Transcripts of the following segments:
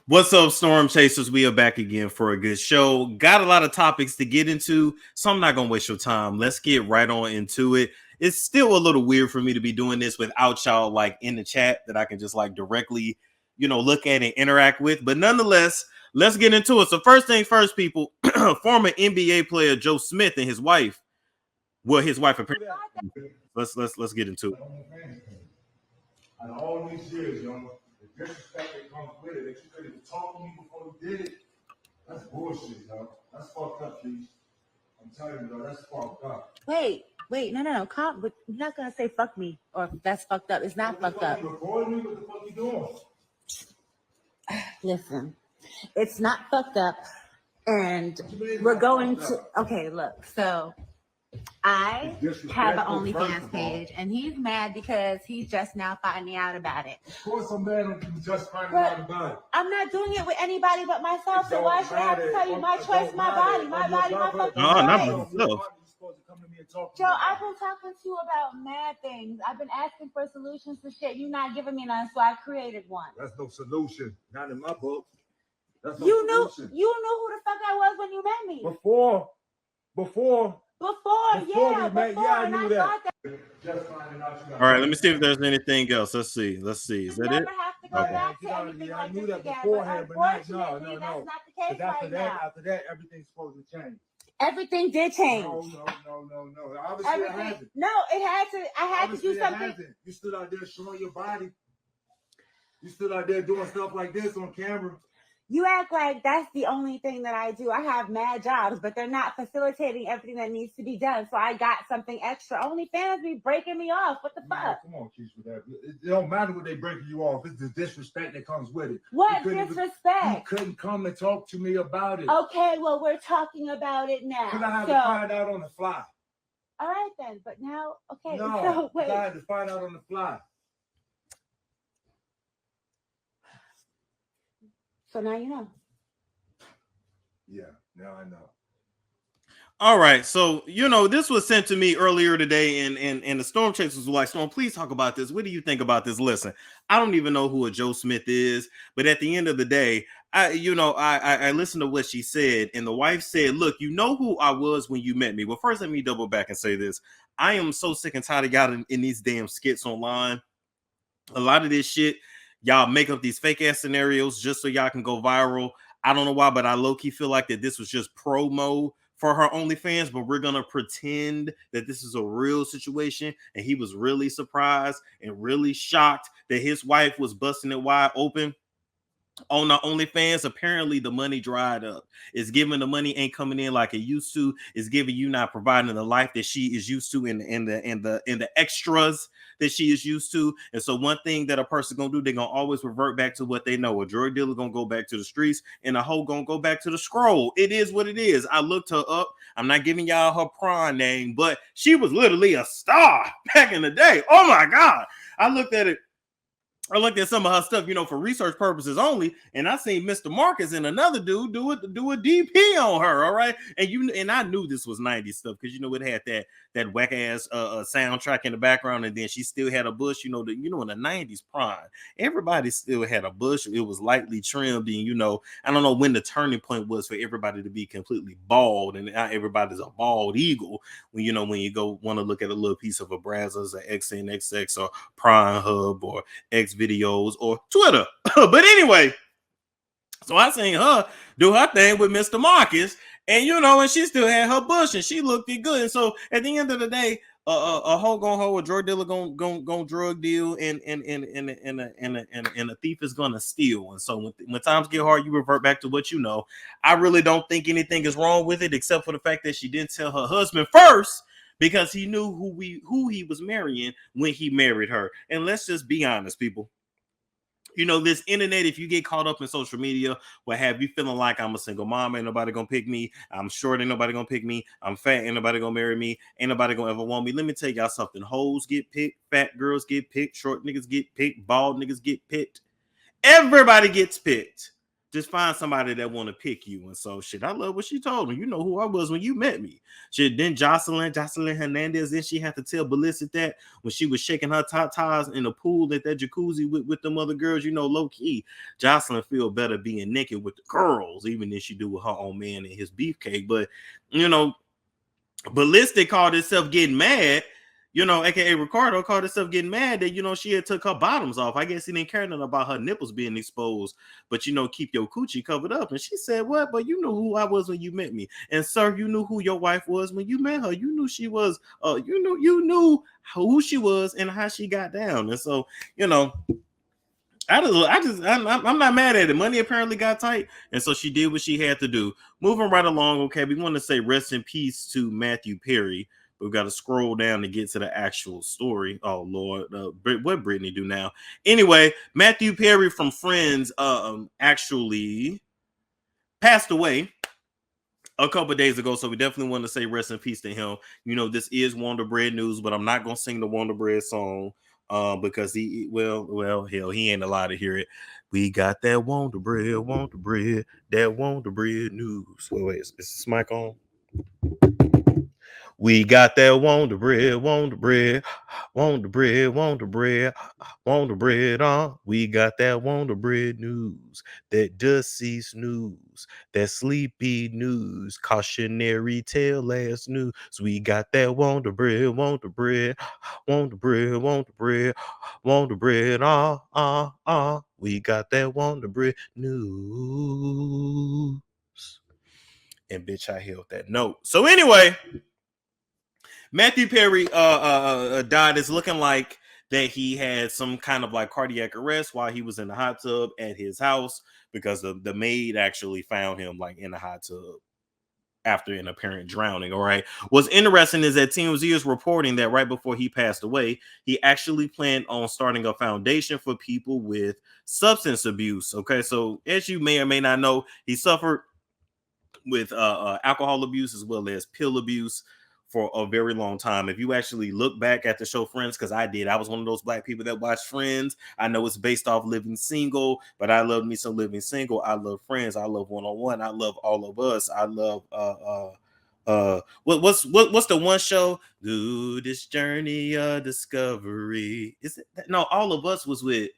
What's up, Storm Chasers? We are back again for a good show. Got a lot of topics to get into, so I'm not going to waste your time. Let's get right on into it. It's still a little weird for me to be doing this without y'all like in the chat that I can just like directly, look at and interact with. But nonetheless, let's get into it. So first thing first, people, former NBA player Joe Smith and his wife, his wife apparently. Let's get into it. And all these years, the disrespect that comes with it, that you couldn't even talk to me before you did it, that's bullshit, That's fucked up, Keith. I'm telling you, that's fucked up. Wait, no. Calm, but you're not gonna say fuck me or that's fucked up. It's not fucked up. You recording me? What the fuck you doing? Listen, it's not fucked up, and we're going to. Okay, look, so. I have an OnlyFans page, and he's mad because he's just now finding out about it. Of course I'm mad I'm just finding out about it. I'm not doing it with anybody but myself, so why should I have to tell you my choice, my body, my fucking choice? Not myself. Joe, I've been talking to you about mad things. I've been asking for solutions to shit. You're not giving me none, so I created one. That's no solution. Not in my book. That's no you solution. knew who the fuck I was when you met me. Before, I knew that. All right, let me see if there's anything else. Let's see. Is that it? I knew that beforehand, but no. That's not the case After that, everything's supposed to change. Everything did change. No. Obviously, it hasn't. No, it had to. I had to do something. You stood out there showing your body. You stood out there doing stuff like this on camera. You act like that's the only thing that I do. I have mad jobs, but they're not facilitating everything that needs to be done. So I got something extra. OnlyFans be breaking me off. What the fuck? Come on, Keith, with that. It don't matter what they breaking you off. It's the disrespect that comes with it. What disrespect? You couldn't come and talk to me about it. Okay, well, we're talking about it now. Because I had to find out on the fly. All right, then. But now, okay. No, so, wait. I had to find out on the fly. So now you know. Yeah, now I know. All right, so this was sent to me earlier today, and the Storm Chasers were like, "Storm, please talk about this. What do you think about this?" Listen, I don't even know who a Joe Smith is, but at the end of the day, I listened to what she said, and the wife said, "Look, you know who I was when you met me." Well, first, let me double back and say this: I am so sick and tired of y'all in these damn skits online. A lot of this shit. Y'all make up these fake ass scenarios just so y'all can go viral. I don't know why, but I low-key feel like that this was just promo for her OnlyFans, but we're going to pretend that this is a real situation. And he was really surprised and really shocked that his wife was busting it wide open on the OnlyFans. Apparently the money dried up. It's giving the money ain't coming in like it used to. It's giving you not providing the life that she is used to in the extras that she is used to. And so one thing that a person gonna do, they're gonna always revert back to what they know. A drug dealer gonna go back to the streets, and a hoe gonna go back to the scroll. It is what it is. I looked her up. I'm not giving y'all her prime name, but she was literally a star back in the day. Oh my God. I looked at some of her stuff, for research purposes only, and I seen Mr. Marcus and another dude do a DP on her. All right, and I knew this was 90s stuff because it had that whack ass soundtrack in the background, and then she still had a bush. In the 90s prime, everybody still had a bush. It was lightly trimmed, and I don't know when the turning point was for everybody to be completely bald, and now everybody's a bald eagle. When you go want to look at a little piece of a Brazzers or XNXX or Prime Hub or X videos or Twitter. But anyway, so I seen her do her thing with Mr. Marcus, and and she still had her bush and she looked good. And so at the end of the day, a hoe gonna hoe, a drug dealer gonna drug deal, and a thief is gonna steal. And so when times get hard, you revert back to what you know. I really don't think anything is wrong with it, except for the fact that she didn't tell her husband first, because he knew who he was marrying when he married her. And let's just be honest, people. This internet, if you get caught up in social media, will have you feeling like I'm a single mom, ain't nobody gonna pick me. I'm short, ain't nobody gonna pick me. I'm fat, ain't nobody gonna marry me. Ain't nobody gonna ever want me. Let me tell y'all something. Hoes get picked, fat girls get picked, short niggas get picked, bald niggas get picked. Everybody gets picked. just find somebody that want to pick you. And so shit, I love what she told me. You know who I was when you met me. Shit, then Jocelyn Hernandez, then she had to tell Ballistic that when she was shaking her tatas in the pool at that jacuzzi with them other girls, you know, low key, Jocelyn feel better being naked with the girls, even if she do with her own man and his beefcake. But you know, Ballistic called herself getting mad, you know, aka Ricardo called herself getting mad that, you know, she had took her bottoms off. I guess he didn't care nothing about her nipples being exposed, but, you know, keep your coochie covered up. And she said, what? But you knew who I was when you met me. And sir, you knew who your wife was when you met her. You knew she was, you knew who she was and how she got down. And so, you know, I'm not mad at it. Money apparently got tight, and so she did what she had to do. Moving right along, okay, we want to say rest in peace to Matthew Perry. We've got to scroll down to get to the actual story. Oh Lord, what Brittany do now? Anyway, Matthew Perry from Friends actually passed away a couple of days ago, so we definitely want to say rest in peace to him. You know, this is Wonder Bread news, but I'm not gonna sing the Wonder Bread song because he hell, he ain't allowed to hear it. We got that Wonder Bread, that Wonder Bread news. Wait, is this mic on? We got that Wonder Bread, Wonder Bread, Wonder Bread, Wonder Bread, Wonder Bread on. We got that Wonder Bread news, that dusty news, that sleepy news, cautionary tale ass news. We got that Wonder Bread, Wonder Bread, Wonder Bread, Wonder Bread, Wonder Bread on. We got that Wonder Bread news. And bitch, I held that note. So anyway, Matthew Perry died. It's looking like that he had some kind of like cardiac arrest while he was in the hot tub at his house, because the maid actually found him like in the hot tub after an apparent drowning. All right. What's interesting is that TMZ is reporting that right before he passed away, he actually planned on starting a foundation for people with substance abuse. Okay. So as you may or may not know, he suffered with alcohol abuse as well as pill abuse for a very long time. If you actually look back at the show Friends, because I did, I was one of those black people that watched Friends. I know it's based off Living Single, but I love me some Living Single. I love Friends. I love One-on-One. I love All of Us. I love what's the one show? Do this journey of discovery. Is it no? All of Us was with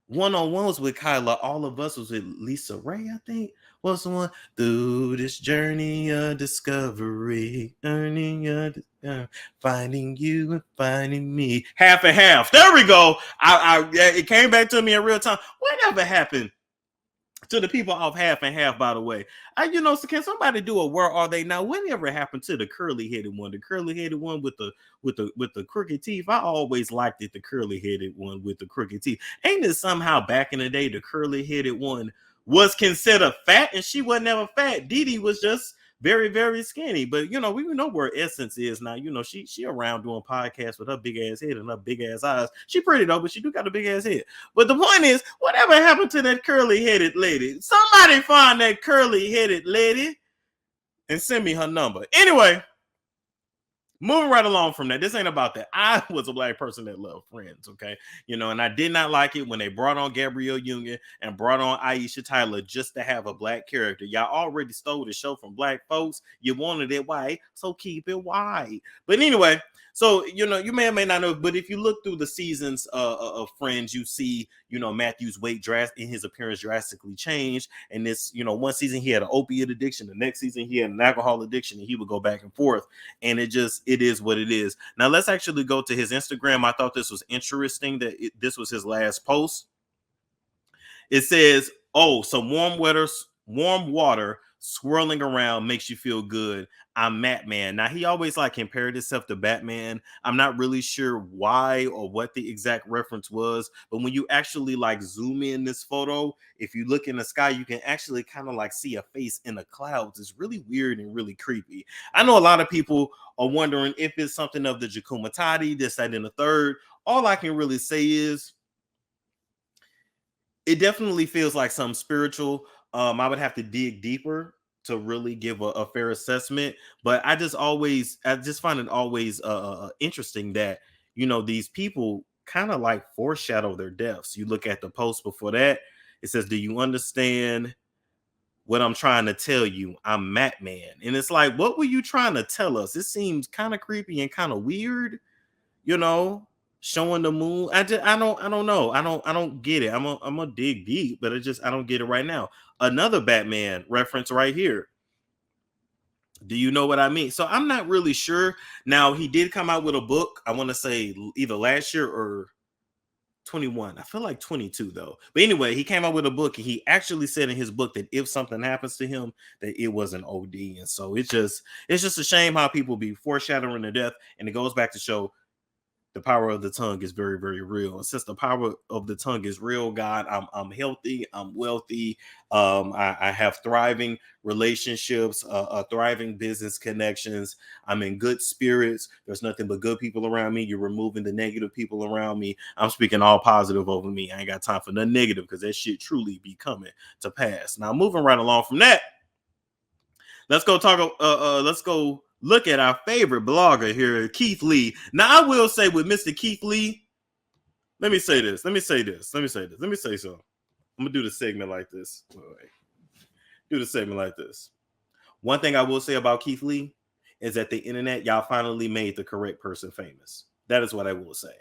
One-on-One was with Kyla. All of Us was with Lisa Ray, I think. What's the one? Through this journey of discovery, finding you and finding me. Half and half. There we go. It came back to me in real time. Whatever happened to the people off Half and Half, by the way? So can somebody do a where are they now? Whatever happened to the curly-headed one? The curly-headed one with the crooked teeth. I always liked it, the curly-headed one with the crooked teeth. Ain't it somehow back in the day the curly-headed one was considered fat, and she wasn't ever fat? Dee Dee was just very, very skinny. But we know where Essence is now. She around doing podcasts with her big ass head and her big ass eyes. She pretty though, but she do got a big ass head. But the point is, whatever happened to that curly headed lady? Somebody find that curly headed lady and send me her number. Anyway, moving right along from that. This ain't about that. I was a black person that loved Friends, okay? And I did not like it when they brought on Gabrielle Union and brought on Aisha Tyler just to have a black character. Y'all already stole the show from black folks. You wanted it white, so keep it white. But anyway, so you may or may not know, but if you look through the seasons of Friends, you see Matthew's weight in his appearance drastically changed. And this one season he had an opiate addiction, the next season he had an alcohol addiction, and he would go back and forth. And it is what it is. Now let's actually go to his Instagram. I thought this was interesting that this was his last post. It says, "Oh, some warm water swirling around makes you feel good. I'm Batman." Now he always compared himself to Batman. I'm not really sure why or what the exact reference was, but when you actually zoom in this photo, if you look in the sky, you can actually kind of see a face in the clouds. It's really weird and really creepy. I know a lot of people are wondering if it's something of the Jacuma Tati, this, that, and the third. All I can really say is it definitely feels like something spiritual. I would have to dig deeper to really give a fair assessment, but I just find it always interesting that these people kind of foreshadow their deaths. You look at the post before that, It says, do you understand what I'm trying to tell you? I'm Matt Man. And it's like, what were you trying to tell us? It seems kind of creepy and kind of weird, you know, showing the moon. I don't know. I don't get it. I'm a dig deep, but I don't get it right now. Another Batman reference right here. Do you know what I mean? So I'm not really sure. Now, he did come out with a book, I want to say either last year or 21. I feel like 22 though. But anyway, he came out with a book and he actually said in his book that if something happens to him, that it was an OD. And so it's just a shame how people be foreshadowing their death. And it goes back to show the power of the tongue is very, very real. And since the power of the tongue is real, God, I'm healthy, I'm wealthy, I have thriving relationships, thriving business connections. I'm in good spirits. There's nothing but good people around me. You're removing the negative people around me. I'm speaking all positive over me. I ain't got time for nothing negative because that shit truly be coming to pass. Now, moving right along from that, let's go talk. Let's go look at our favorite blogger here, KeithLee. Now, I will say with Mr. KeithLee, let me say so. I'm gonna do the segment like this. Do the segment like this. One thing I will say about KeithLee is that the internet, y'all finally made the correct person famous. That is what I will say.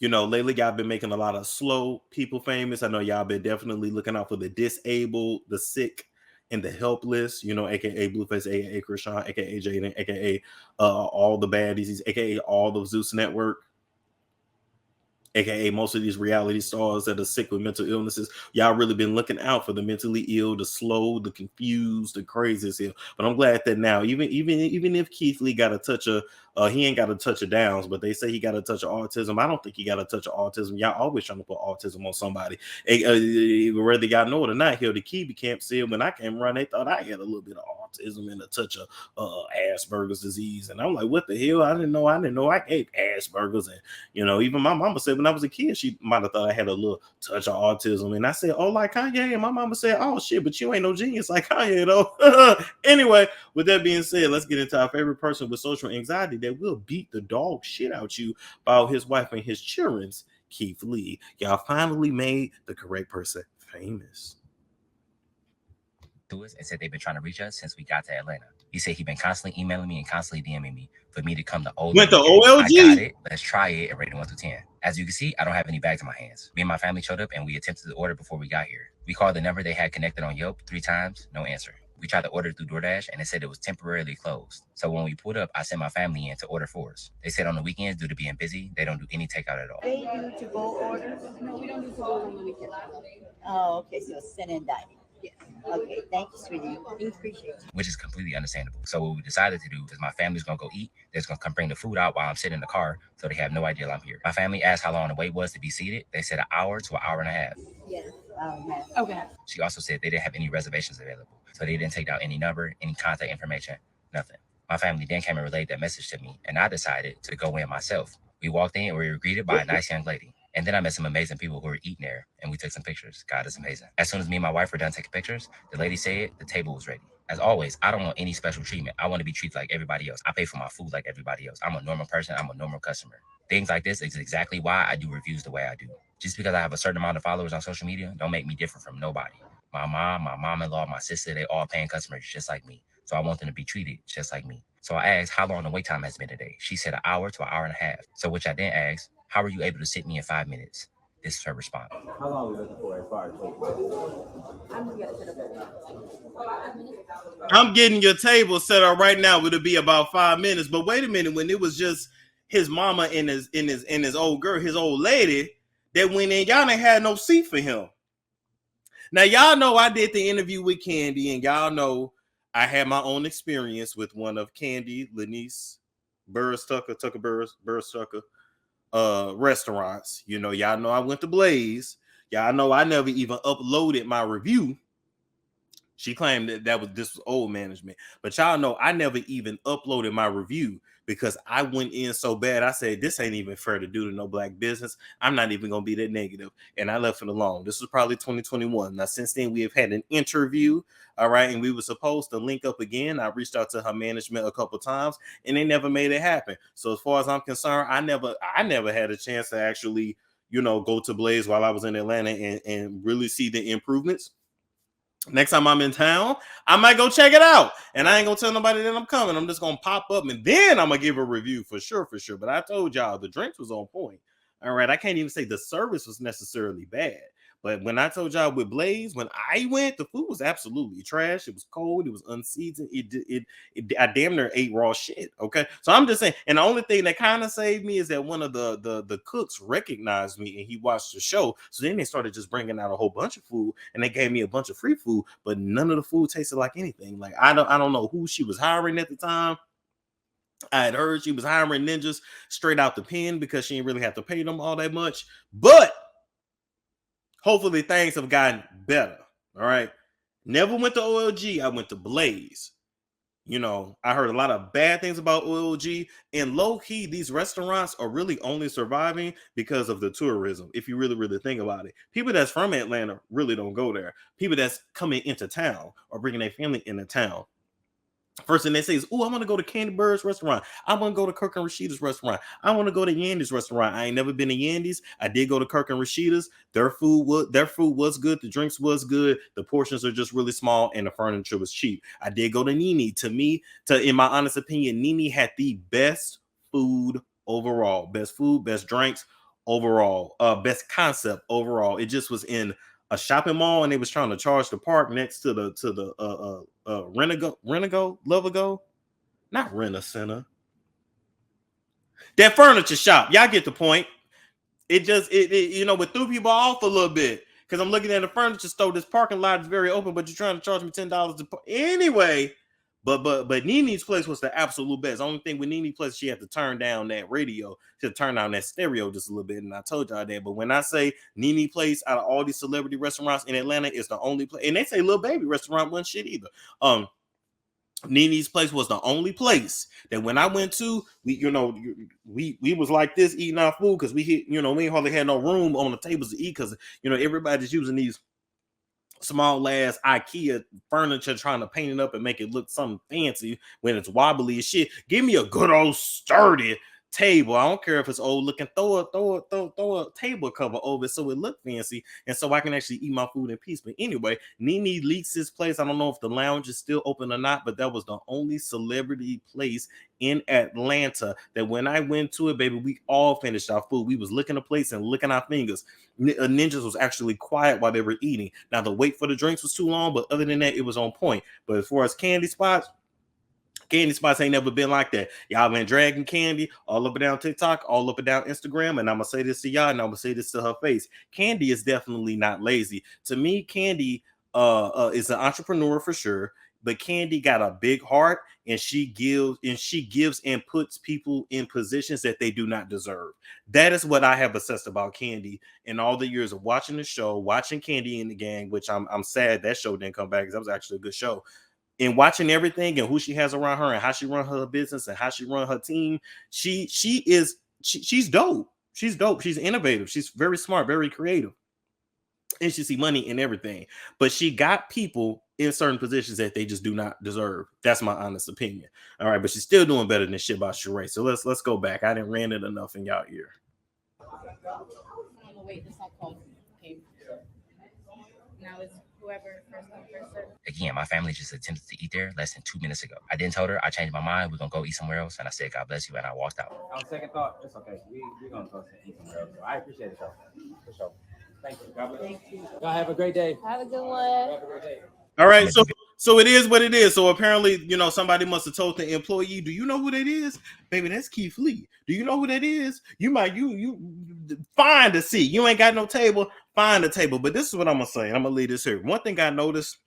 You know, lately y'all been making a lot of slow people famous. I know y'all been definitely looking out for the disabled, the sick, and the helpless, you know, aka Blueface, aka Krishan, aka Jaden, aka all the baddies, aka all of Zeus Network, aka most of these reality stars that are sick with mental illnesses. Y'all really been looking out for the mentally ill, the slow, the confused, the crazy as hell. But I'm glad that now, even if KeithLee got a touch of he ain't got a touch of Downs, but they say he got a touch of autism. I don't think he got a touch of autism. Y'all always trying to put autism on somebody. Whether y'all know it or not, here the Kiwi camp said when I came around, they thought I had a little bit of autism and a touch of Asperger's disease. And I'm like, what the hell? I didn't know I ate Asperger's. And you know, even my mama said when I was a kid, she might have thought I had a little touch of autism. And I said, oh, like Kanye. And my mama said, oh shit, but you ain't no genius like Kanye though. Anyway, with that being said, let's get into our favorite person with social anxiety that will beat the dog shit out you about his wife and his children's, KeithLee. Y'all finally made the correct person famous. To us and said they've been trying to reach us since we got to Atlanta. He said he'd been constantly emailing me and constantly DMing me for me to come to OLG. Went to OLG. I got it. Let's try it and rate it 1 through 10. As you can see, I don't have any bags in my hands. Me and my family showed up and we attempted to order before we got here. We called the number they had connected on Yelp 3 times, no answer. We tried to order through DoorDash and it said it was temporarily closed. So when we pulled up, I sent my family in to order for us. They said on the weekends, due to being busy, they don't do any takeout at all. They do to-go orders? No, we don't do to-go on the weekend. Oh, okay, so send and dining. Yes. Okay, thank you, sweetie. We appreciate it. Which is completely understandable. So what we decided to do is my family's gonna go eat. They're just gonna come bring the food out while I'm sitting in the car, so they have no idea I'm here. My family asked how long the wait was to be seated. They said an hour to an hour and a half. Yes. Okay. She also said they didn't have any reservations available, so they didn't take down any number, any contact information, nothing. My family then came and relayed that message to me, and I decided to go in myself. We walked in and we were greeted by a nice young lady. And then I met some amazing people who were eating there, and we took some pictures. God is amazing. As soon as me and my wife were done taking pictures, the lady said the table was ready. As always, I don't want any special treatment. I want to be treated like everybody else. I pay for my food like everybody else. I'm a normal person. I'm a normal customer. Things like this is exactly why I do reviews the way I do. Just because I have a certain amount of followers on social media don't make me different from nobody. My mom, my mom-in-law, my sister, they all paying customers just like me. So I want them to be treated just like me. So I asked how long the wait time has been today. She said an hour to an hour and a half. So which I then asked, how were you able to sit me in 5 minutes? This is her response. How long are we looking for as far as I'm getting your table set up right now. It'll be about 5 minutes. But wait a minute, when it was just his mama and his old girl, his old lady, that went in, y'all ain't had no seat for him. Now y'all know I did the interview with Kandi, and y'all know I had my own experience with one of Kandi, Lanice, Tucker restaurants. You know, y'all know I went to Blaze. Y'all know I never even uploaded my review. She claimed that this was old management, but y'all know I never even uploaded my review because I went in so bad. I said, this ain't even fair to do to no black business. I'm not even gonna be that negative, and I left it alone. This was probably 2021. Now since then we have had an interview, all right, and we were supposed to link up again. I reached out to her management a couple times, and they never made it happen. So as far as I'm concerned, I never had a chance to actually, go to Blaze while I was in Atlanta and really see the improvements. Next time I'm in town, I might go check it out. And I ain't gonna tell nobody that I'm coming. I'm just gonna pop up and then I'm gonna give a review for sure. But I told y'all the drinks was on point. All right. I can't even say the service was necessarily bad. But when I told y'all with Blaze, when I went, the food was absolutely trash. It was cold. It was unseasoned. I damn near ate raw shit. Okay, so I'm just saying. And the only thing that kind of saved me is that one of the cooks recognized me and he watched the show. So then they started just bringing out a whole bunch of food and they gave me a bunch of free food, but none of the food tasted like anything. Like I don't know who she was hiring at the time. I had heard she was hiring ninjas straight out the pen because she didn't really have to pay them all that much, but hopefully things have gotten better. All right. Never went to OLG. I went to Blaze. I heard a lot of bad things about OLG, and low key, these restaurants are really only surviving because of the tourism. If you really, really think about it, people that's from Atlanta really don't go there. People that's coming into town or bringing their family into town. First thing they say is, "Oh, I want to go to Candy Bird's restaurant. I want to go to Kirk and Rashida's restaurant. I want to go to Yandy's restaurant." I ain't never been to Yandy's. I did go to Kirk and Rashida's. Their food was good. The drinks was good. The portions are just really small, and the furniture was cheap. I did go to Nene. In my honest opinion, Nene had the best food overall. Best food, best drinks overall. Best concept overall. It just was in a shopping mall, and they was trying to charge the park next to the Rent-A-Go, not Rent-A-Center. That furniture shop. Y'all get the point. It threw people off a little bit because I'm looking at the furniture store. This parking lot is very open, but you're trying to charge me $10 to anyway. But Nene's place was the absolute best. The only thing with Nene's place, she had to turn down that radio, she had to turn down that stereo just a little bit. And I told y'all that. But when I say Nene's place out of all these celebrity restaurants in Atlanta, it's the only place. And they say Lil Baby restaurant wasn't shit either. Nene's place was the only place that when I went to, we was like this eating our food because we hardly had no room on the tables to eat because everybody's using these small ass IKEA furniture trying to paint it up and make it look something fancy when it's wobbly as shit. Give me a good old sturdy table. I don't care if it's old looking. Throw a table cover over it so it look fancy and so I can actually eat my food in peace. But anyway, Nene leaks this place. I don't know if the lounge is still open or not, but that was the only celebrity place in Atlanta that when I went to it, baby, we all finished our food. We was licking the plates and licking our fingers. Ninjas was actually quiet while they were eating. Now the wait for the drinks was too long, but other than that, it was on point. But as far as candy spots ain't never been like that. Y'all been dragging Kandi all up and down TikTok, all up and down Instagram, and I'm gonna say this to y'all, and I'm gonna say this to her face. Kandi is definitely not lazy. To me, Kandi is an entrepreneur for sure, but Kandi got a big heart, and she gives and puts people in positions that they do not deserve. That is what I have assessed about Kandi in all the years of watching the show, watching Kandi and the Gang, which I'm sad that show didn't come back because that was actually a good show. And watching everything and who she has around her and how she run her business and how she run her team, she's dope. She's dope. She's innovative. She's very smart, very creative. And she see money in everything. But she got people in certain positions that they just do not deserve. That's my honest opinion. All right, but she's still doing better than shit about Sheree. So let's go back. I didn't ran it enough in y'all ear. Now it's whoever first come first serve. Again, my family just attempted to eat there less than 2 minutes ago. I then told her I changed my mind. We're gonna go eat somewhere else, and I said, "God bless you," and I walked out. On second thought, it's okay. We're gonna go to eat somewhere else. So I appreciate it though. For sure. Thank you. God bless. Thank you. Y'all have a great day. Have a good one. Have a great day. All right, so it is what it is. So apparently, somebody must have told the employee, "Do you know who that is, baby? That's KeithLee. Do you know who that is? You find a seat. You ain't got no table. Find a table." But this is what I'm gonna say. I'm gonna leave this here. One thing I noticed.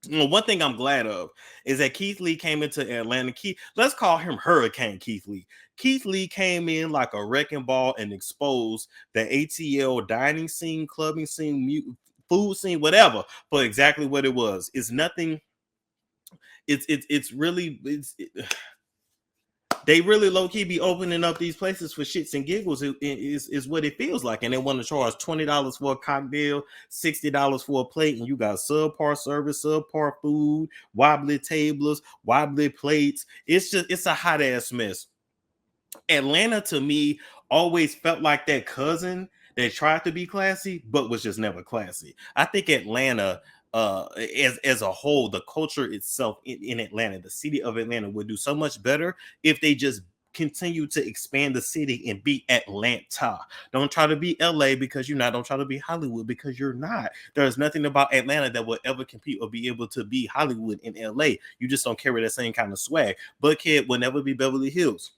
One thing I'm glad of is that KeithLee came into Atlanta. Let's call him Hurricane KeithLee. KeithLee came in like a wrecking ball and exposed the ATL dining scene, clubbing scene, food scene, whatever, for exactly what it was. It's nothing. They really low key be opening up these places for shits and giggles. Is what it feels like, and they want to charge $20 for a cocktail, $60 for a plate, and you got subpar service, subpar food, wobbly tables, wobbly plates. It's a hot ass mess. Atlanta to me always felt like that cousin They tried to be classy, but was just never classy. I think Atlanta, as a whole, the culture itself in Atlanta, the city of Atlanta would do so much better if they just continue to expand the city and be Atlanta. Don't try to be LA because you're not. Don't try to be Hollywood because you're not. There's nothing about Atlanta that will ever compete or be able to be Hollywood in LA. You just don't carry that same kind of swag. Buckhead will never be Beverly Hills.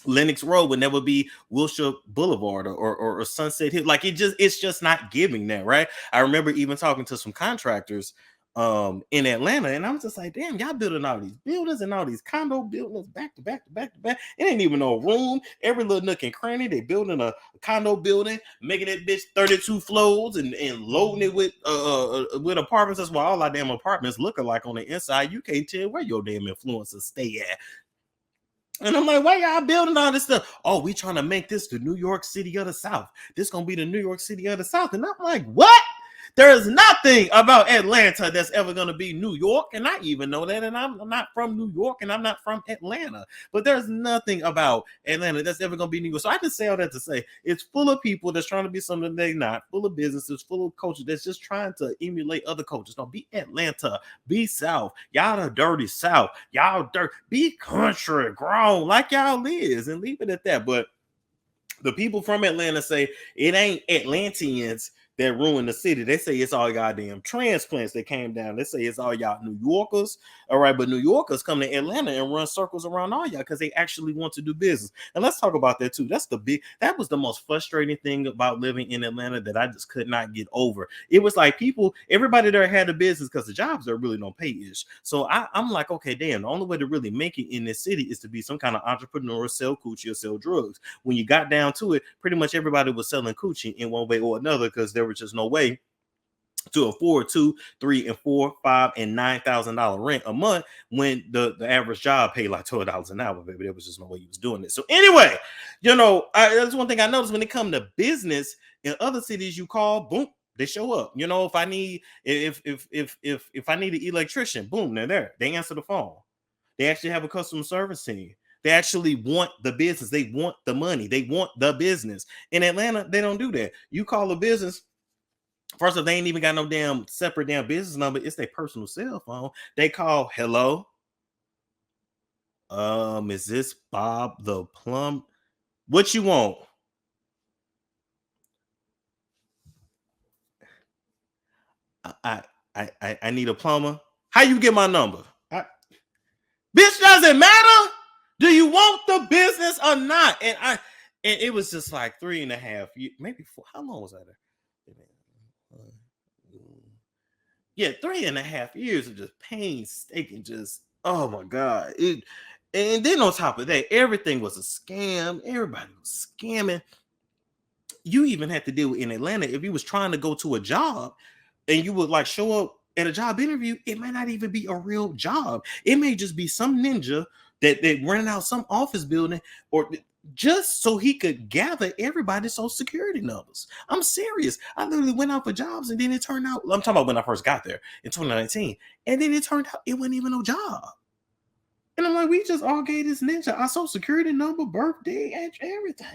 Lenox Road would never be Wilshire Boulevard or Sunset Hill. Like it's just not giving that, right? I remember even talking to some contractors in Atlanta, and I'm just like, damn, y'all building all these buildings and all these condo buildings back to back to back to back. It ain't even no room. Every little nook and cranny, they building a condo building, making that bitch 32 floors and loading it with apartments. That's why all our damn apartments look alike on the inside. You can't tell where your damn influencers stay at. And I'm like, why y'all building all this stuff? Oh, we trying to make this the New York City of the South. This gonna be the New York City of the South. And I'm like, what? There is nothing about Atlanta that's ever going to be New York. And I even know that. And I'm not from New York and I'm not from Atlanta. But there's nothing about Atlanta that's ever going to be New York. So I just say all that to say it's full of people that's trying to be something they're not. Full of businesses, full of culture that's just trying to emulate other cultures. Don't be Atlanta. Be South. Y'all the dirty South. Y'all dirt. Be country grown like y'all is and leave it at that. But the people from Atlanta say it ain't Atlanteans that ruined the city. They say it's all goddamn transplants that came down. They say it's all y'all New Yorkers. All right, but New Yorkers come to Atlanta and run circles around all y'all because they actually want to do business. And let's talk about that too. That was the most frustrating thing about living in Atlanta that I just could not get over. It was like everybody there had a business because the jobs there really don't pay ish. So I'm like, okay, damn, the only way to really make it in this city is to be some kind of entrepreneur, sell coochie or sell drugs. When you got down to it, pretty much everybody was selling coochie in one way or another because there was just no way to afford $2, $3, and $4, $5, and $9,000 rent a month when the average job paid like $12 an hour, baby. There was just no way you was doing it. So anyway, that's one thing I noticed when it comes to business in other cities. You call, boom, they show up. If I need if I need an electrician, boom, they're there. They answer the phone. They actually have a customer service team. They actually want the business. They want the money. They want the business. In Atlanta, they don't do that. You call a business. First of all, they ain't even got no damn separate damn business number. It's their personal cell phone. They call, hello. Is this Bob the plumber? What you want? I need a plumber. How you get my number? Bitch, doesn't matter. Do you want the business or not? And it was just like 3.5 years, maybe 4. How long was I there? Yeah, 3.5 years of just painstaking, just oh my god. And then on top of that, everything was a scam. Everybody was scamming. You even had to deal with in Atlanta if you was trying to go to a job and you would like show up at a job interview, it might not even be a real job. It may just be some ninja that rented out some office building or just so he could gather everybody's social security numbers. I'm serious. I literally went out for jobs and then it turned out, I'm talking about when I first got there in 2019, and then it turned out it wasn't even no job. And I'm like, we just all gave this ninja our social security number, birthday, and everything.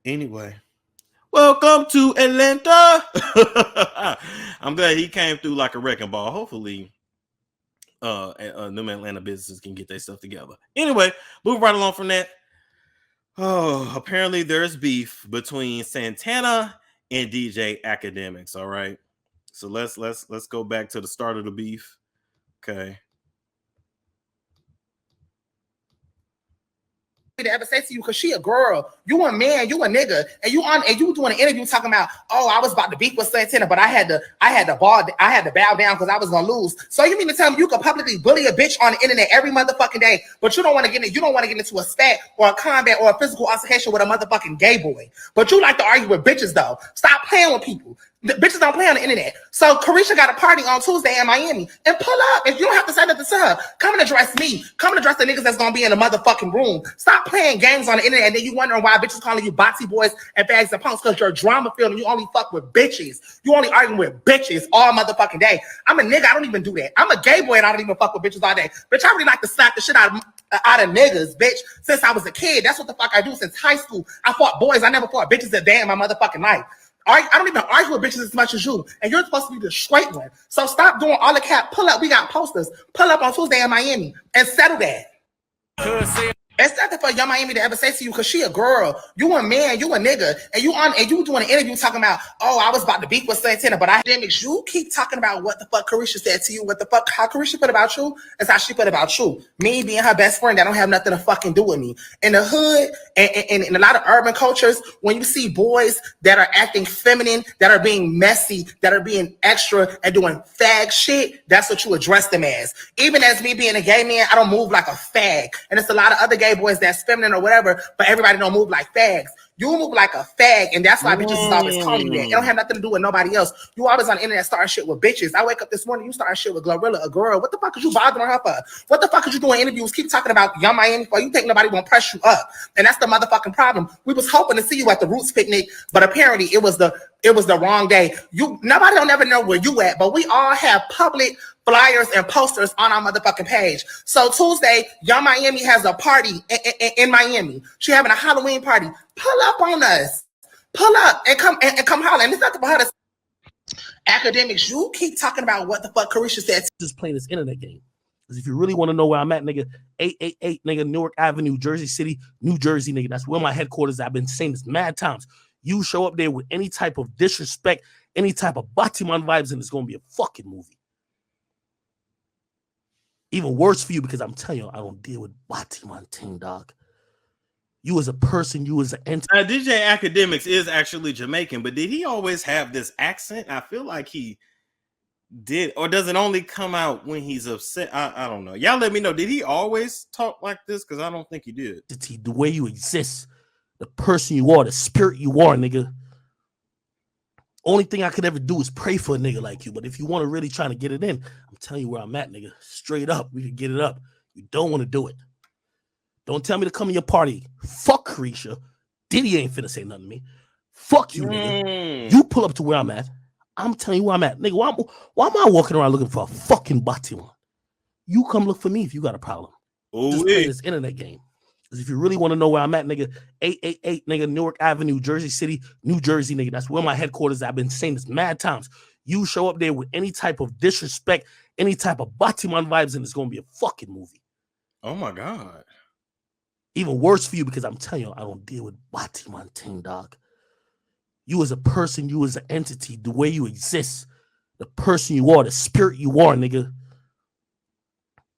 Anyway, welcome to Atlanta. I'm glad he came through like a wrecking ball. Hopefully, new Atlanta businesses can get their stuff together. Anyway, move right along from that. Oh, apparently there's beef between Santana and DJ Akademiks. All right, so let's go back to the start of the beef. Okay. To ever say to you, because she a girl, you a man, you a nigga, and you doing an interview talking about, oh, I was about to beef with Santana, but I had to bow down because I was gonna lose. So you mean to tell me you can publicly bully a bitch on the internet every motherfucking day, but you don't want to get into a spat or a combat or a physical altercation with a motherfucking gay boy. But you like to argue with bitches though. Stop playing with people. The bitches don't play on the internet. So Carisha got a party on Tuesday in Miami. And pull up. If you don't have to say nothing to her, come and address me. Come and address the niggas that's gonna be in the motherfucking room. Stop playing games on the internet and then you wondering why bitches calling you botsy boys and bags and punks because you're drama filled and you only fuck with bitches. You only arguing with bitches all motherfucking day. I'm a nigga, I don't even do that. I'm a gay boy and I don't even fuck with bitches all day. Bitch, I really like to slap the shit out of niggas, bitch, since I was a kid. That's what the fuck I do since high school. I fought boys. I never fought bitches a day in my motherfucking life. I don't even argue with bitches as much as you, and you're supposed to be the straight one. So stop doing all the cap. Pull up. We got posters. Pull up on Tuesday in Miami and settle that. It's nothing for Young Miami to ever say to you because she a girl. You a man, you a nigga, and you doing an interview talking about, oh, I was about to beef with Santana, but Akademiks, you keep talking about what the fuck Carisha said to you, what the fuck, how Carisha put about you, is how she put about you. Me being her best friend, that don't have nothing to fucking do with me. In the hood, and in a lot of urban cultures, when you see boys that are acting feminine, that are being messy, that are being extra and doing fag shit, that's what you address them as. Even as me being a gay man, I don't move like a fag. And it's a lot of other gay boys that's feminine or whatever, but everybody don't move like fags. You move like a fag, and that's why bitches is always calling you that. It don't have nothing to do with nobody else. You always on the internet starting shit with bitches. I wake up this morning, you starting shit with Glorilla, a girl. What the fuck is you bothering her for? What the fuck is you doing interviews? Keep talking about Young Miami for? You think nobody gonna press you up? And that's the motherfucking problem. We was hoping to see you at the Roots picnic, but apparently it was the wrong day. Nobody don't ever know where you at, but we all have public flyers and posters on our motherfucking page. So Tuesday, Young Miami has a party in Miami. She having a Halloween party. Pull up on us. Pull up and come holler. And it's not about us. Academics, you keep talking about what the fuck Carisha said. Just playing this internet game. Because if you really want to know where I'm at, nigga, 888, nigga, Newark Avenue, Jersey City, New Jersey, nigga. That's where my headquarters. I've been saying this mad times. You show up there with any type of disrespect, any type of Batiman vibes, and it's going to be a fucking movie. Even worse for you because I'm telling you, I don't deal with Batiman team, dog. You as a person, you as an entity. DJ Akademiks is actually Jamaican, but did he always have this accent? I feel like he did, or does it only come out when he's upset? I don't know. Y'all let me know. Did he always talk like this? Because I don't think he did. The way you exist, the person you are, the spirit you are, nigga. Only thing I could ever do is pray for a nigga like you. But if you want to really try to get it in, I'm telling you where I'm at, nigga. Straight up, we can get it up. You don't want to do it. Don't tell me to come to your party. Fuck Carisha. Diddy ain't finna say nothing to me. Fuck you, nigga. You pull up to where I'm at. I'm telling you where I'm at. Nigga, why am I walking around looking for a fucking Batiman? You come look for me if you got a problem. Just play this internet game. Because if you really want to know where I'm at, nigga, 888, nigga, Newark Avenue, Jersey City, New Jersey, nigga. That's where my headquarters. I've been saying this mad times. You show up there with any type of disrespect, any type of Batiman vibes, and it's going to be a fucking movie. Oh, my God. Even worse for you because I'm telling you, I don't deal with Batiman team, dog. You as a person, you as an entity, the way you exist, the person you are, the spirit you are, nigga.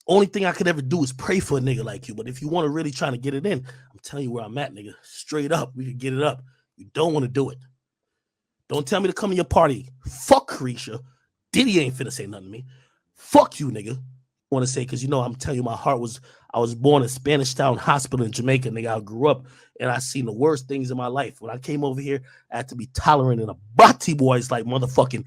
Only thing I could ever do is pray for a nigga like you. But if you want to really try to get it in, I'm telling you where I'm at, nigga. Straight up, we can get it up. You don't want to do it. Don't tell me to come to your party. Fuck Carisha. Diddy ain't finna say nothing to me. Fuck you, nigga. I want to say, because, you know, I'm telling you, I was born in Spanish Town Hospital in Jamaica, nigga. I grew up and I seen the worst things in my life. When I came over here, I had to be tolerant and a bati boys like motherfucking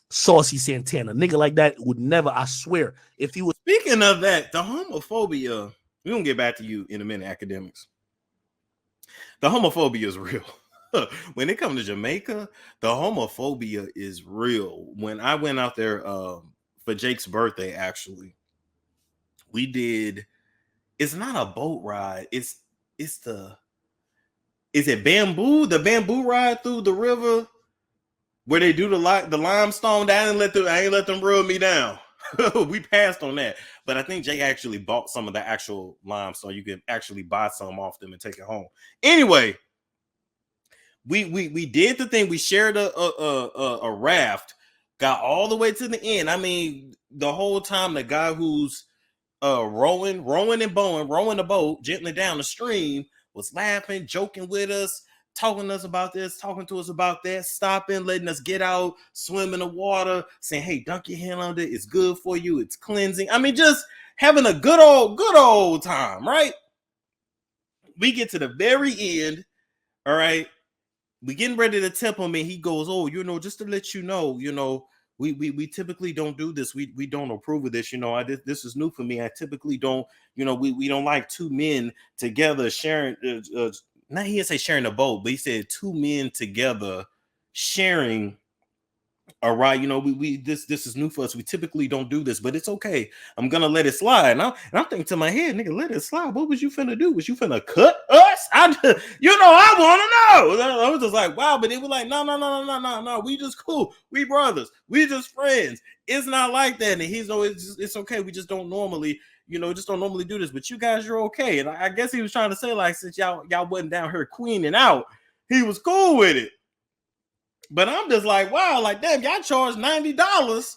Saucy Santana. Nigga like that would never, I swear. If he was. Speaking of that, the homophobia, we're going to get back to you in a minute, Academics. The homophobia is real. When it comes to Jamaica, the homophobia is real. When I went out there for Jake's birthday, actually, we did, it's not a boat ride. Is it bamboo? The bamboo ride through the river where they do the limestone. I ain't let them rub me down. We passed on that. But I think Jake actually bought some of the actual limestone. You can actually buy some off them and take it home. Anyway, we did the thing. We shared a raft, got all the way to the end. I mean, the whole time the guy who's rowing the boat gently down the stream was laughing, joking with us, talking to us about this, talking to us about that, stopping, letting us get out, swim in the water, saying, hey, dunk your hand under it. It's good for you. It's cleansing. I mean, just having a good old time, right? We get to the very end. All right. we getting ready to tip him, and he goes, "Oh, just to let you know, we typically don't do this. We don't approve of this. This is new for me. I typically don't, we don't like two men together sharing. Not he didn't say sharing a boat, but he said two men together sharing. All right, this is new for us. We typically don't do this, but it's okay. I'm gonna let it slide. And I'm thinking to my head, nigga, let it slide. What was you finna do? Was you finna cut us? I want to know. I was just like, wow, but it was like, no. We just cool. We brothers. We just friends. It's not like that. And he's always, it's okay. We just don't normally, just don't normally do this. But you guys, you're okay. And I guess he was trying to say, like, since y'all wasn't down here queening out, he was cool with it. But I'm just like, wow, like, damn, y'all charged $90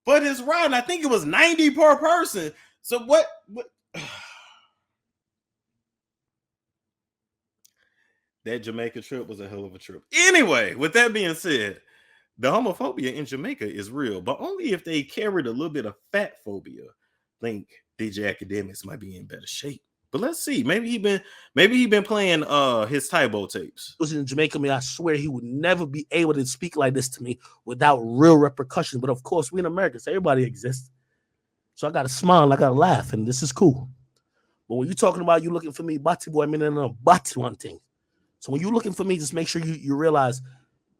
for this ride. And I think it was $90 per person. So what? That Jamaica trip was a hell of a trip. Anyway, with that being said, the homophobia in Jamaica is real, but only if they carried a little bit of fat phobia. I think DJ Akademiks might be in better shape. But let's see. Maybe he been playing his Tybo tapes. Was in Jamaica, man. I swear he would never be able to speak like this to me without real repercussions. But of course, we in America, so everybody exists. So I gotta smile and I gotta laugh, and this is cool. But when you're talking about you looking for me, Bati boy, I mean, no, Bati one thing. So when you're looking for me, just make sure you realize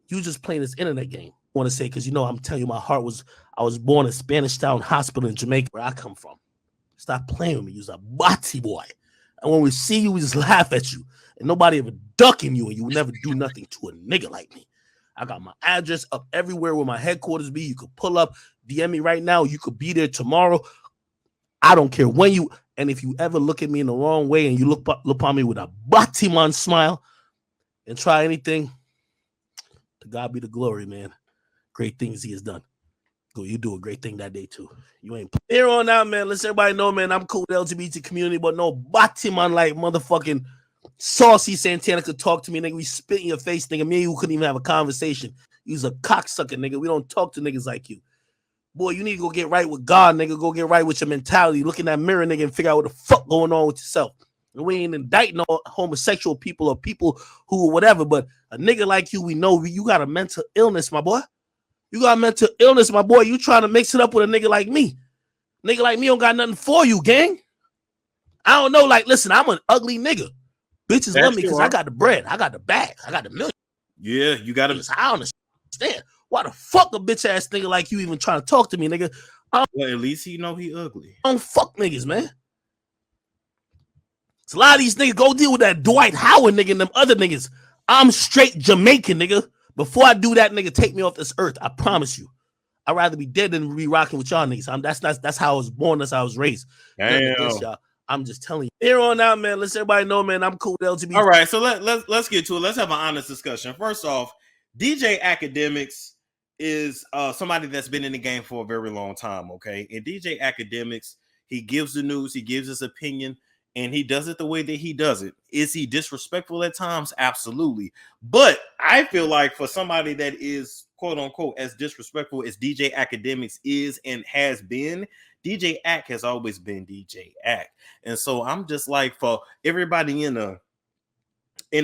you just playing this internet game. I want to say, because I'm telling you, I was born in Spanish Town Hospital in Jamaica, where I come from. Stop playing with me. You're a Bati boy. And when we see you, we just laugh at you. And nobody ever ducking you, and you will never do nothing to a nigga like me. I got my address up everywhere where my headquarters be. You could pull up, DM me right now. You could be there tomorrow. I don't care when you, and if you ever look at me in the wrong way and you look upon me with a Batiman smile and try anything, to God be the glory, man. Great things he has done. Go, you do a great thing that day too. You ain't here on out, man. Let's everybody know, man. I'm cool with the LGBT community, but no Batiman like motherfucking Saucy Santana could talk to me, nigga. We spit in your face, nigga. Me and you couldn't even have a conversation. You's a cocksucker, nigga. We don't talk to niggas like you. Boy, you need to go get right with God, nigga. Go get right with your mentality. Look in that mirror, nigga, and figure out what the fuck going on with yourself. And we ain't indicting all homosexual people or people who whatever, but a nigga like you, we know you got a mental illness, my boy. You got mental illness, my boy. You trying to mix it up with a nigga like me. Nigga like me don't got nothing for you, gang. I don't know. Like, listen, I'm an ugly nigga. Bitches love me because I got the bread. I got the bag. I got the million. Yeah, you got to. I don't understand. Why the fuck a bitch ass nigga like you even trying to talk to me, nigga? Well, at least he know he ugly. I don't fuck niggas, man. It's a lot of these niggas go deal with that Dwight Howard nigga and them other niggas. I'm straight Jamaican, nigga. Before I do that, nigga, take me off this earth. I promise you. I'd rather be dead than be rocking with y'all niggas. That's how I was born. That's how I was raised. This, y'all. I'm just telling you. Here on out, man. Let's everybody know, man. I'm cool with LGBT. All right, so let's get to it. Let's have an honest discussion. First off, DJ Akademiks is somebody that's been in the game for a very long time. Okay, and DJ Akademiks, he gives the news, he gives his opinion. And he does it the way that he does it. Is he disrespectful at times? Absolutely. But I feel like for somebody that is quote unquote as disrespectful as DJ Akademiks is and has been, DJ Ak has always been DJ Ak. And so I'm just like, for everybody in the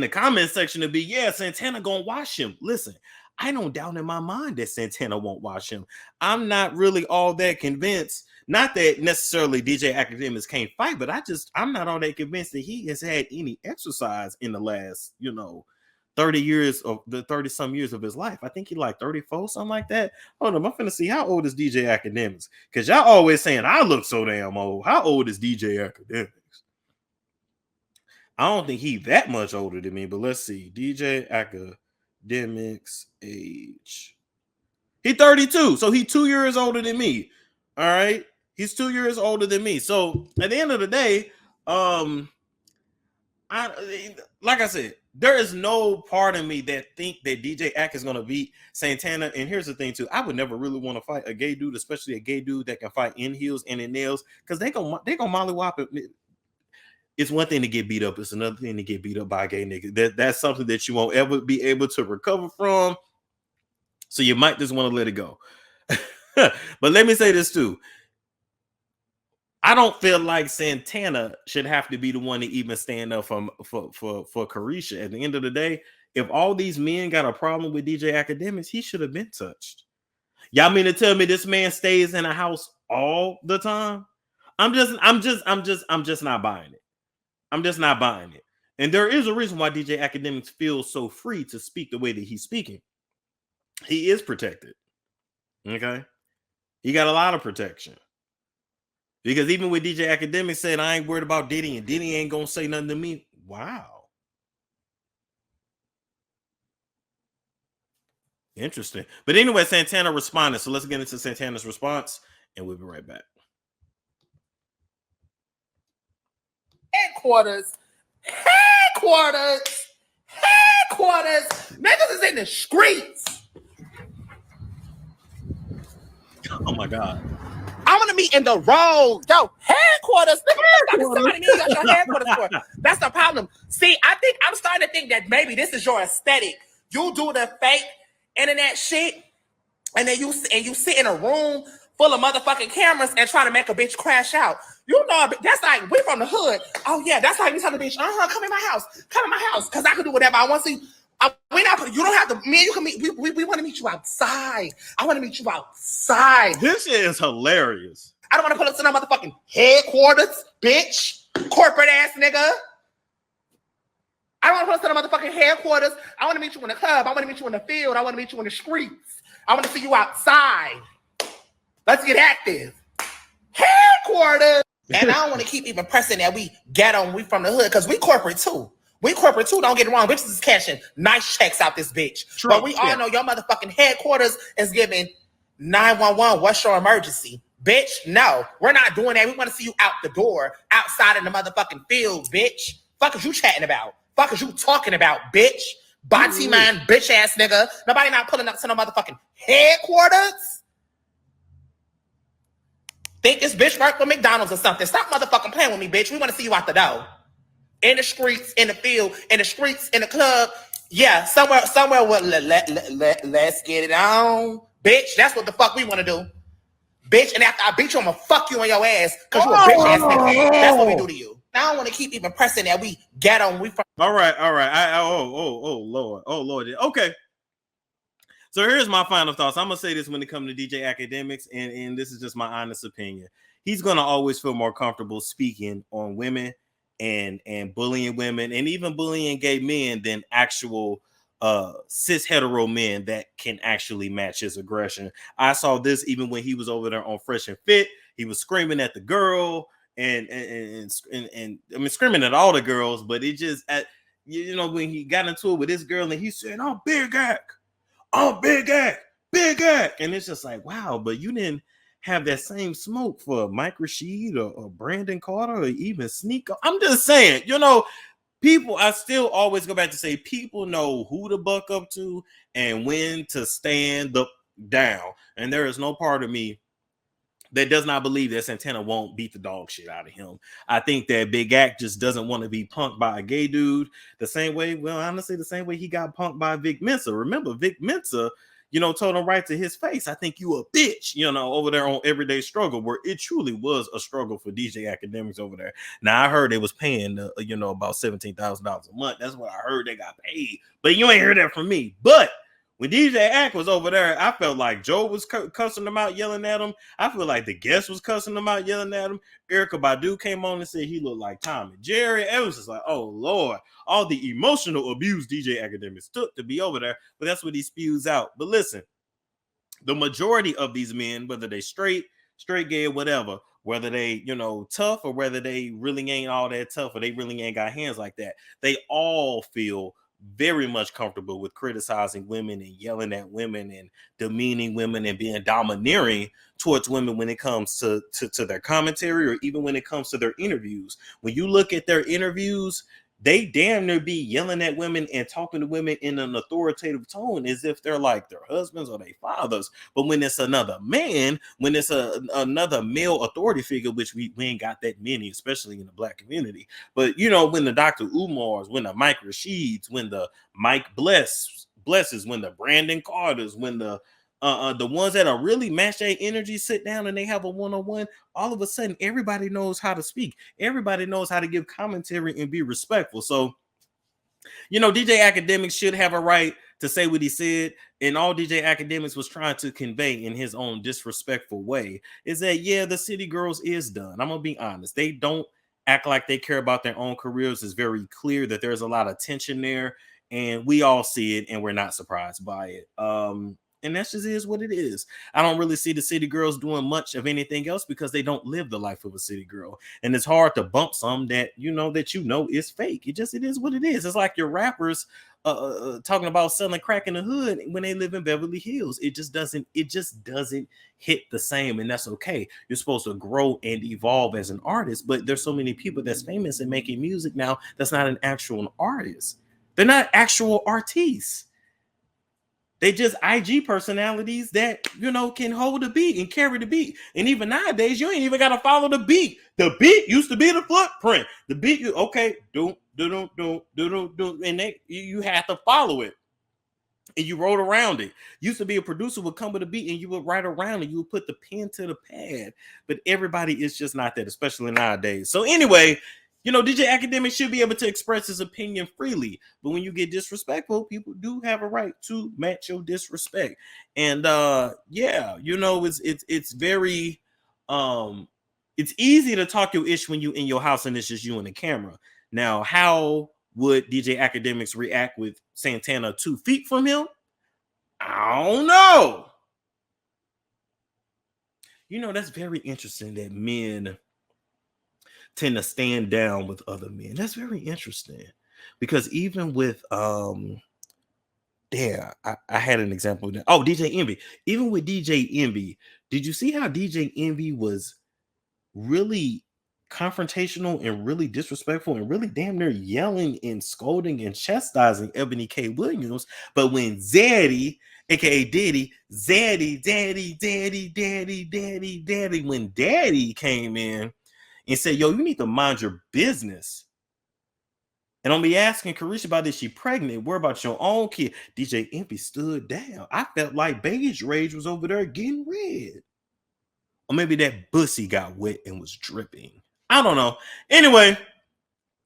comment section to be, yeah, Santana gonna wash him. Listen, I don't doubt in my mind that Santana won't wash him. I'm not really all that convinced. Not that necessarily DJ Akademiks can't fight, but I'm not all that convinced that he has had any exercise in the last, 30 years of the 30 some years of his life. I think he like 34, something like that. Hold on, I'm finna see how old is DJ Akademiks, because y'all always saying I look so damn old. How old is DJ Akademiks? I don't think he that much older than me, but let's see. DJ Akademiks age. He 32, so he 2 years older than me. All right. He's 2 years older than me. So at the end of the day, like I said, there is no part of me that think that DJ Ak is going to beat Santana. And here's the thing too. I would never really want to fight a gay dude, especially a gay dude that can fight in heels and in nails, because they gonna mollywop it. It's one thing to get beat up. It's another thing to get beat up by a gay nigga. That's something that you won't ever be able to recover from. So you might just want to let it go. But let me say this too. I don't feel like Santana should have to be the one to even stand up for Carisha. At the end of the day, if all these men got a problem with DJ Akademiks, he should have been touched. Y'all mean to tell me this man stays in a house all the time? I'm just not buying it. I'm just not buying it. And there is a reason why DJ Akademiks feels so free to speak the way that he's speaking. He is protected. Okay. He got a lot of protection. Because even with DJ Akademiks saying, I ain't worried about Diddy and Diddy ain't gonna say nothing to me. Wow. Interesting. But anyway, Santana responded. So let's get into Santana's response and we'll be right back. Headquarters. Niggas is in the streets. Oh my God. I want to meet in the road. Yo, headquarters. Nigga, what the fuck is your headquarters for? That's the problem. See, I'm starting to think that maybe this is your aesthetic. You do the fake internet shit, and then you sit in a room full of motherfucking cameras and try to make a bitch crash out. You know, that's like, we from the hood. Oh yeah, that's like me telling the bitch, come in my house, because I can do whatever I want to. You don't have to, man, you can meet, we want to meet you outside. I want to meet you outside. This shit is hilarious. I don't want to pull up to no motherfucking headquarters, bitch. Corporate ass nigga. I don't want to pull up to no motherfucking headquarters. I want to meet you in the club. I want to meet you in the field. I want to meet you in the streets. I want to see you outside. Let's get active. Headquarters. And I don't want to keep even pressing that we ghetto and we from the hood, because we corporate too. Don't get it wrong. Bitches is cashing nice checks out this bitch. True, but we all know your motherfucking headquarters is giving 911. What's your emergency? Bitch, no. We're not doing that. We want to see you out the door, outside in the motherfucking field, bitch. Fuck is you chatting about? Fuck is you talking about, bitch? Body man, bitch ass nigga. Nobody not pulling up to no motherfucking headquarters. Think this bitch work for McDonald's or something. Stop motherfucking playing with me, bitch. We want to see you out the door. In the streets, in the field, in the streets, in the club. Yeah, somewhere let's get it on. Bitch, that's what the fuck we want to do. Bitch, and after I beat you, I'm gonna fuck you on your ass, because you a bitch ass nigga. That's what we do to you. I don't want to keep even pressing that we get on. We from. All right. Oh Lord. Okay. So here's my final thoughts. I'm gonna say this when it comes to DJ Akademiks, and this is just my honest opinion. He's gonna always feel more comfortable speaking on women and bullying women and even bullying gay men than actual cis hetero men that can actually match his aggression. I saw this even when he was over there on Fresh and Fit. He was screaming at the girl and I mean screaming at all the girls, but it just when he got into it with this girl and he said, "I'm Big Ack, and it's just like, wow, but you didn't have that same smoke for Mike Rashid or Brandon Carter or even Sneak. I'm just saying, people, I still always go back to say people know who to buck up to and when to stand up down. And there is no part of me that does not believe that Santana won't beat the dog shit out of him. I think that Big Act just doesn't want to be punked by a gay dude the same way he got punked by Vic Mensa. Remember, Vic Mensa, told him right to his face, I think you a bitch, over there on Everyday Struggle, where it truly was a struggle for DJ Akademiks over there. Now, I heard they was paying, about $17,000 a month. That's what I heard they got paid. But you ain't heard that from me. But when DJ Ack was over there, I felt like Joe was cussing them out, yelling at him. I feel like the guest was cussing them out, yelling at him. Erykah Badu came on and said he looked like Tom and Jerry. It was just like, oh, Lord. All the emotional abuse DJ Akademiks took to be over there. But that's what he spews out. But listen, the majority of these men, whether they straight gay or whatever, whether they, tough or whether they really ain't all that tough or they really ain't got hands like that, they all feel very much comfortable with criticizing women and yelling at women and demeaning women and being domineering towards women when it comes to their commentary or even when it comes to their interviews. When you look at their interviews, they damn near be yelling at women and talking to women in an authoritative tone as if they're like their husbands or their fathers. But when it's another man, when it's another male authority figure, which we ain't got that many, especially in the Black community. But, when the Dr. Umars, when the Mike Rashids, when the Mike Blesses, when the Brandon Carters, when the ones that are really match their energy sit down and they have a one-on-one, all of a sudden everybody knows how to speak. Everybody knows how to give commentary and be respectful. So You know, DJ Akademiks should have a right to say what he said, and all DJ Akademiks was trying to convey in his own disrespectful way is that, yeah, the City Girls is done. I'm gonna be honest. They don't act like they care about their own careers. It's very clear that there's a lot of tension there, and we all see it, and we're not surprised by it. And that just is what it is. I don't really see the City Girls doing much of anything else because they don't live the life of a City Girl. And it's hard to bump some that is fake. It is what it is. It's like your rappers talking about selling crack in the hood when they live in Beverly Hills. It just doesn't hit the same, and that's okay. You're supposed to grow and evolve as an artist, but there's so many people that's famous and making music now that's not an actual artist. They're not actual artists. They just IG personalities that, can hold the beat and carry the beat. And even nowadays, you ain't even got to follow the beat. The beat used to be the footprint. The beat, do, and you have to follow it. And you wrote around it. Used to be a producer would come with a beat and you would write around it. You would put the pen to the pad. But everybody is just not that, especially nowadays. So anyway, DJ Akademiks should be able to express his opinion freely. But when you get disrespectful, people do have a right to match your disrespect. And it's very it's easy to talk your ish when you in your house and it's just you and the camera. Now, how would DJ Akademiks react with Santana 2 feet from him? I don't know. That's very interesting that men tend to stand down with other men. That's very interesting because even with I had an example. DJ Envy. Even with DJ Envy, did you see how DJ Envy was really confrontational and really disrespectful and really damn near yelling and scolding and chastising Ebony K. Williams? But when Zaddy, aka Diddy, Daddy, when Daddy came in and said, yo, you need to mind your business. And I'm be asking Carisha about this. She pregnant. Worry about your own kid. DJ Envy stood down. I felt like Beige Rage was over there getting red. Or maybe that bussy got wet and was dripping. I don't know. Anyway,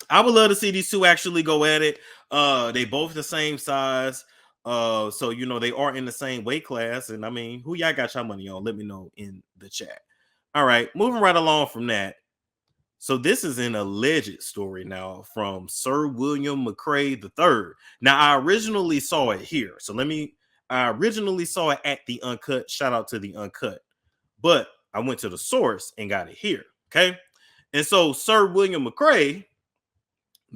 I would love to see these two actually go at it. They both the same size. So they are in the same weight class. And I mean, who y'all got your money on? Let me know in the chat. All right, moving right along from that. So this is an alleged story now from Sir William McCrae III. Now, I originally saw it here. I originally saw it at the Uncut. Shout out to the Uncut. But I went to the source and got it here. Okay. And so Sir William McCrae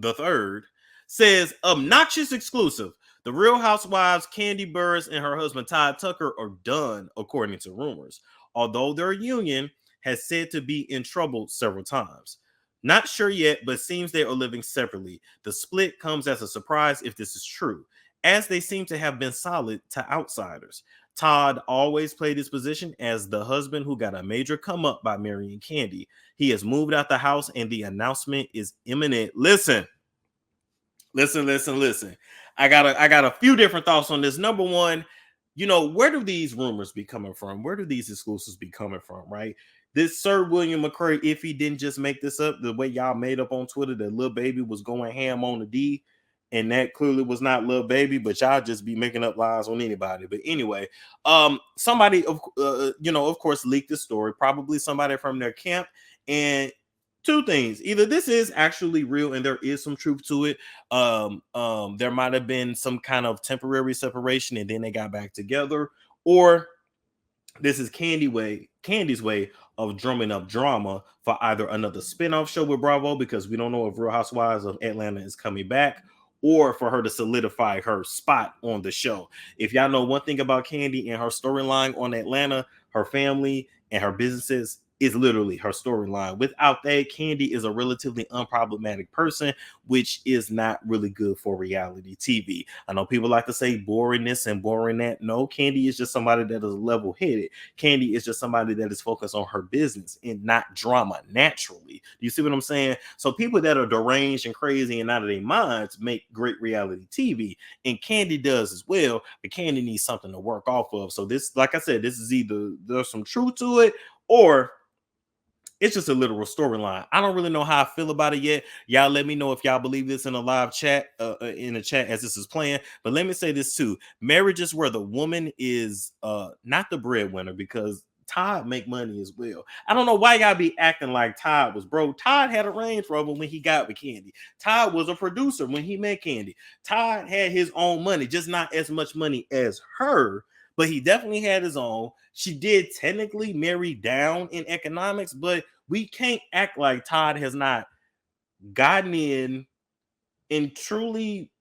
III says, obnoxious exclusive. The Real Housewives, Kandi Burruss and her husband Todd Tucker are done, according to rumors. Although their union has said to be in trouble several times. Not sure yet, but seems they are living separately. The split comes as a surprise if this is true, as they seem to have been solid to outsiders. Todd always played his position as the husband who got a major come up by marrying Kandi. He has moved out the house and the announcement is imminent. Listen. I got a few different thoughts on this. Number one, where do these rumors be coming from? Where do these exclusives be coming from, right? This Sir William McCrae, if he didn't just make this up, the way y'all made up on Twitter that Lil Baby was going ham on the D, and that clearly was not Lil Baby, but y'all just be making up lies on anybody. But anyway, somebody, of course, leaked the story, probably somebody from their camp, and two things: either this is actually real and there is some truth to it. There might have been some kind of temporary separation and then they got back together, or this is Candy's way of drumming up drama for either another spinoff show with Bravo, because we don't know if Real Housewives of Atlanta is coming back, or for her to solidify her spot on the show. If y'all know one thing about Kandi and her storyline on Atlanta, her family and her businesses is literally her storyline. Without that, Kandi is a relatively unproblematic person, which is not really good for reality TV. I know people like to say boring this and boring that. No, Kandi is just somebody that is level-headed. Kandi is just somebody that is focused on her business and not drama naturally. Do you see what I'm saying? So people that are deranged and crazy and out of their minds make great reality TV, and Kandi does as well, but Kandi needs something to work off of. So this, like I said, this is either there's some truth to it, or It's just a literal storyline. I don't really know how I feel about it yet. Y'all let me know if y'all believe this in a live chat, in the chat as this is playing. But let me say this too. Marriages where the woman is not the breadwinner, because Todd make money as well. I don't know why y'all be acting like Todd was broke. Todd had a Range Rover when he got with Kandi. Todd was a producer when he met Kandi. Todd had his own money, just not as much money as her, but he definitely had his own. She did technically marry down in economics, but we can't act like Todd has not gotten in and truly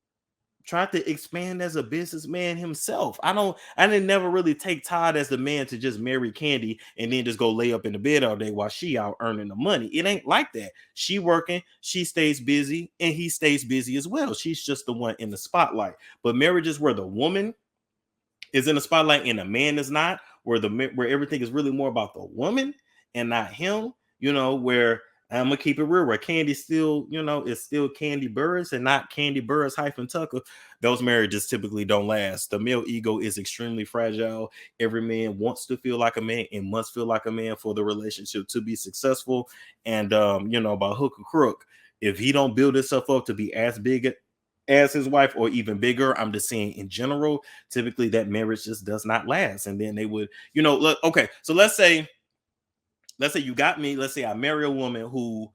tried to expand as a businessman himself. I didn't never really take Todd as the man to just marry Kandi and then just go lay up in the bed all day while she out earning the money. It ain't like that. She working, she stays busy, and he stays busy as well. She's just the one in the spotlight. But marriages where the woman is in the spotlight and the man is not, where everything is really more about the woman and not him, where I'm gonna keep it real, where Kandi still, is still Kandi Burris and not Kandi Burris - Tucker. Those marriages typically don't last. The male ego is extremely fragile. Every man wants to feel like a man and must feel like a man for the relationship to be successful. And by hook or crook, if he don't build himself up to be as big as his wife or even bigger, I'm just saying in general, typically that marriage just does not last. And then they would, look, okay, so let's say you got me. Let's say I marry a woman who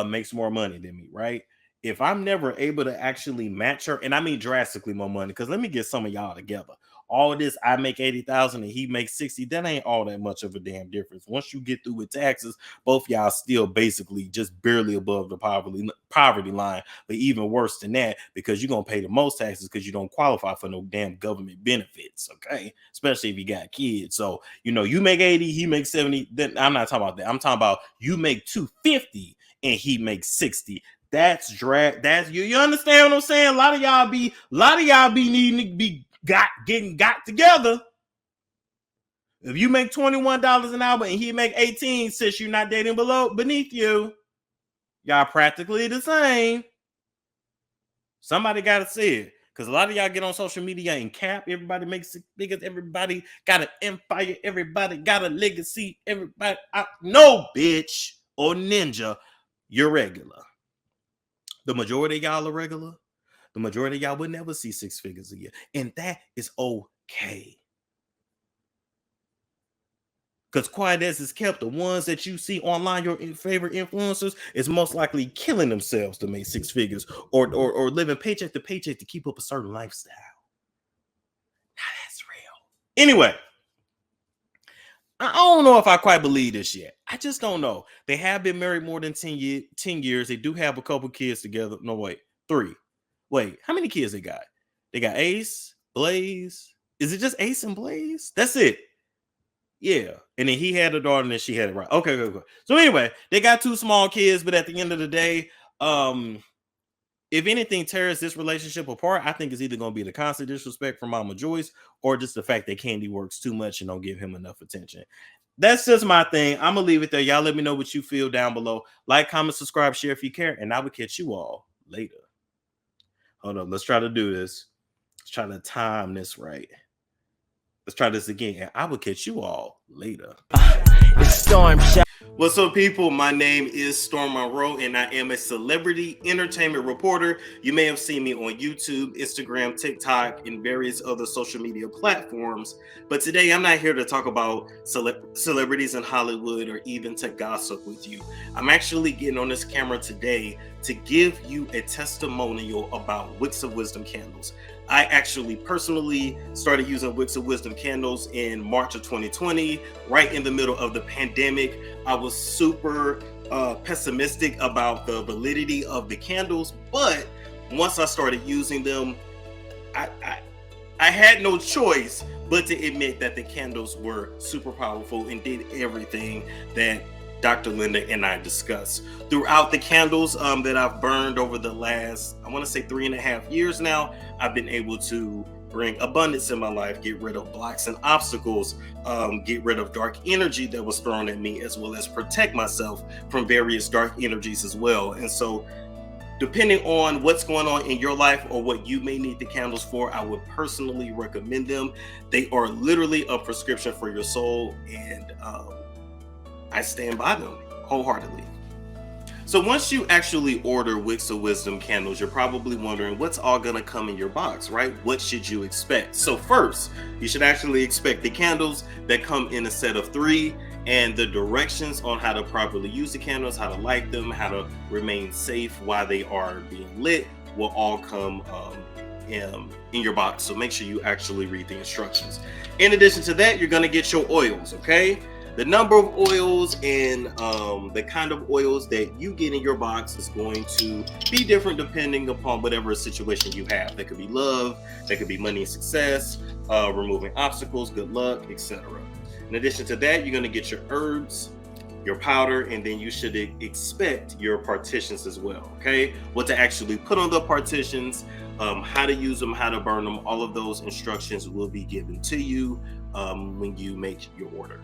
makes more money than me, right? If I'm never able to actually match her, and I mean drastically more money, because let me get some of y'all together. All this, I make 80,000 and he makes 60. That ain't all that much of a damn difference. Once you get through with taxes, both y'all still basically just barely above the poverty line. But even worse than that, because you're gonna pay the most taxes because you don't qualify for no damn government benefits. Okay, especially if you got kids. So you make 80, he makes 70. Then I'm not talking about that. I'm talking about you make 250 and he makes 60. That's drag. That's you understand what I'm saying? A lot of y'all be needing to be getting got together. If you make $21 an hour and he make 18, since you're not dating beneath you, y'all practically the same. Somebody gotta say it. Because a lot of y'all get on social media and cap. Everybody makes it bigger. Everybody got an empire. Everybody got a legacy. Everybody, no, bitch or ninja, you're regular. The majority of y'all are regular. The majority of y'all would never see 6 figures a year. And that is okay. Because quiet as is kept, the ones that you see online, your favorite influencers, is most likely killing themselves to make 6 figures or living paycheck to paycheck to keep up a certain lifestyle. Now that's real. Anyway, I don't know if I quite believe this yet. I just don't know. They have been married more than 10 years. They do have a couple kids together. No, wait, 3. Wait, how many kids they got? They got Ace, Blaze. Is it just Ace and Blaze? That's it. Yeah. And then he had a daughter and then she had it right. Okay. So anyway, they got 2 small kids, but at the end of the day, if anything tears this relationship apart, I think it's either going to be the constant disrespect from Mama Joyce or just the fact that Kandi works too much and don't give him enough attention. That's just my thing. I'm going to leave it there. Y'all let me know what you feel down below. Like, comment, subscribe, share if you care, and I will catch you all later. Hold on. Let's try to do this. Let's try to time this right. Let's try this again, and I will catch you all later. It's Storm. What's up, people? My name is Storm Monroe, and I am a celebrity entertainment reporter. You may have seen me on YouTube, Instagram, TikTok, and various other social media platforms. But today, I'm not here to talk about celebrities in Hollywood or even to gossip with you. I'm actually getting on this camera today to give you a testimonial about Wicks of Wisdom candles. I actually personally started using Wicks of Wisdom candles in March of 2020, right in the middle of the pandemic. I was super pessimistic about the validity of the candles, but once I started using them, I had no choice but to admit that the candles were super powerful and did everything that Dr. Linda and I discussed. Throughout the candles that I've burned over the last, I want to say 3.5 years now, I've been able to bring abundance in my life, get rid of blocks and obstacles, get rid of dark energy that was thrown at me, as well as protect myself from various dark energies as well. And so depending on what's going on in your life or what you may need the candles for, I would personally recommend them. They are literally a prescription for your soul, and I stand by them. wholeheartedly. So once you actually order Wicks of Wisdom candles, you're probably wondering what's all gonna come in your box, right? What should you expect? So first, you should actually expect the candles that come in a set of 3, and the directions on how to properly use the candles, how to light them, how to remain safe while they are being lit will all come in your box. So make sure you actually read the instructions. In addition to that, you're gonna get your oils, okay? The number of oils and the kind of oils that you get in your box is going to be different depending upon whatever situation you have. That could be love, that could be money and success, removing obstacles, good luck, etc. In addition to that, you're going to get your herbs, your powder, and then you should expect your partitions as well, okay? What to actually put on the partitions, how to use them, how to burn them, all of those instructions will be given to you when you make your order.